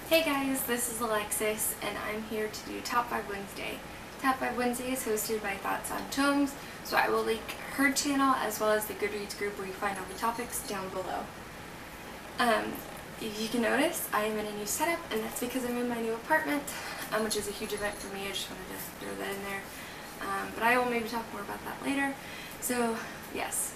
Hey guys, this is Alexis, and I'm here to do Top 5 Wednesday. Top 5 Wednesday is hosted by Thoughts on Tomes, so I will link her channel as well as the Goodreads group where you find all the topics down below. You can notice I am in a new setup, and that's because I'm in my new apartment, which is a huge event for me. I just wanted to throw that in there. But I will maybe talk more about that later. So, yes.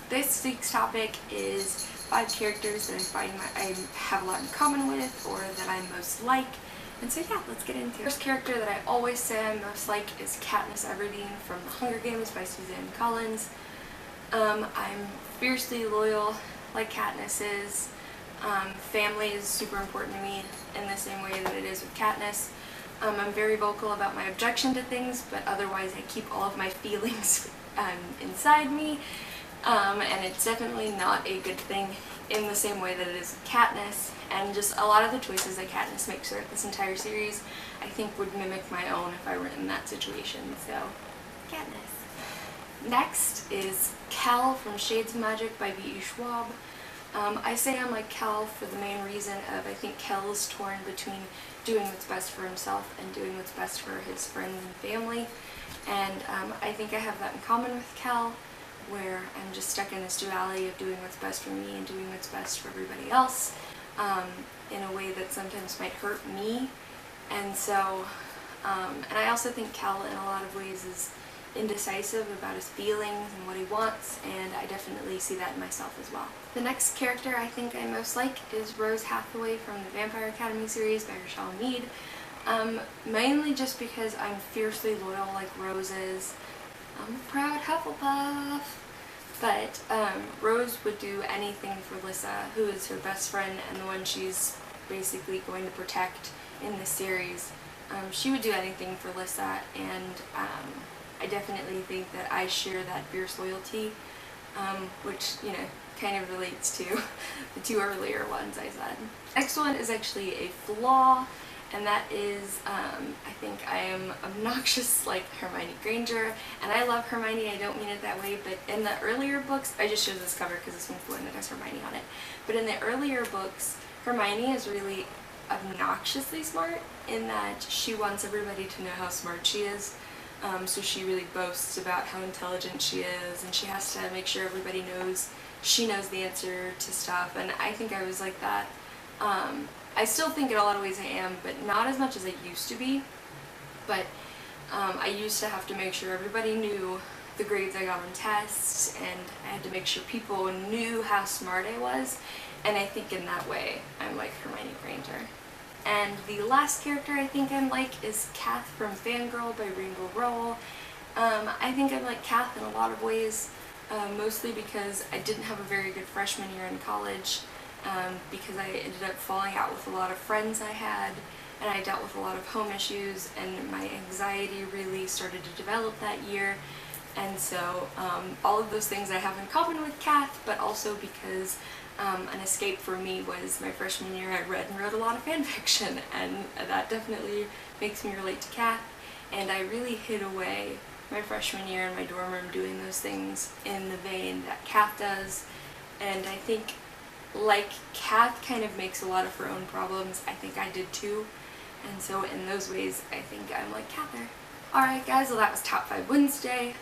This week's topic is 5 characters that I find I have a lot in common with, or that I most like. And so yeah, let's get into it. The first character that I always say I most like is Katniss Everdeen from The Hunger Games by Suzanne Collins. I'm fiercely loyal, like Katniss is. Family is super important to me in the same way that it is with Katniss. I'm very vocal about my objection to things, but otherwise I keep all of my feelings inside me. And it's definitely not a good thing in the same way that it is with Katniss, and just a lot of the choices that Katniss makes throughout this entire series I think would mimic my own if I were in that situation, so Katniss. Next is Kel from Shades of Magic by V.E. Schwab. I say I'm like Kel for the main reason of I think Kel is torn between doing what's best for himself and doing what's best for his friends and family, and I think I have that in common with Kel, where I'm just stuck in this duality of doing what's best for me and doing what's best for everybody else, in a way that sometimes might hurt me. And so, and I also think Kel in a lot of ways is indecisive about his feelings and what he wants, and I definitely see that in myself as well. The next character I think I most like is Rose Hathaway from the Vampire Academy series by Rochelle Mead, mainly just because I'm fiercely loyal like Rose is. I'm a proud Hufflepuff. But Rose would do anything for Lissa, who is her best friend and the one she's basically going to protect in this series. She would do anything for Lissa, and I definitely think that I share that fierce loyalty, which, you know, kind of relates to the 2 earlier ones I said. Next one is actually a flaw, and that is, I think I am obnoxious like Hermione Granger, and I love Hermione, I don't mean it that way, but in the earlier books, I just chose this cover because this one's the one that has Hermione on it, but in the earlier books, Hermione is really obnoxiously smart in that she wants everybody to know how smart she is, so she really boasts about how intelligent she is, and she has to make sure everybody knows she knows the answer to stuff, and I think I was like that. I still think in a lot of ways I am, but not as much as I used to be. But I used to have to make sure everybody knew the grades I got on tests, and I had to make sure people knew how smart I was, and I think in that way I'm like Hermione Granger. And the last character I think I'm like is Kath from Fangirl by Rainbow Rowell. I think I'm like Kath in a lot of ways, mostly because I didn't have a very good freshman year in college. Because I ended up falling out with a lot of friends I had, and I dealt with a lot of home issues, and my anxiety really started to develop that year. And so all of those things I have in common with Kath, but also because an escape for me was my freshman year I read and wrote a lot of fan fiction, and that definitely makes me relate to Kath. And I really hid away my freshman year in my dorm room doing those things in the vein that Kath does, and I think like Kath kind of makes a lot of her own problems, I think I did too, and so in those ways I think I'm like Kath there. Alright guys, well that was Top 5 Wednesday.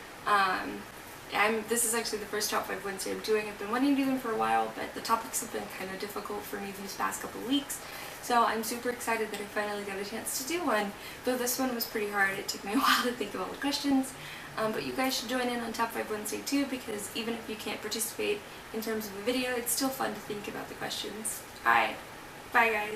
This is actually the first Top 5 Wednesday I'm doing. I've been wanting to do them for a while, but the topics have been kind of difficult for me these past couple weeks, so I'm super excited that I finally got a chance to do one, though this one was pretty hard. It took me a while to think of all the questions. But you guys should join in on Top 5 Wednesday too, because even if you can't participate in terms of a video, it's still fun to think about the questions. Alright, bye guys.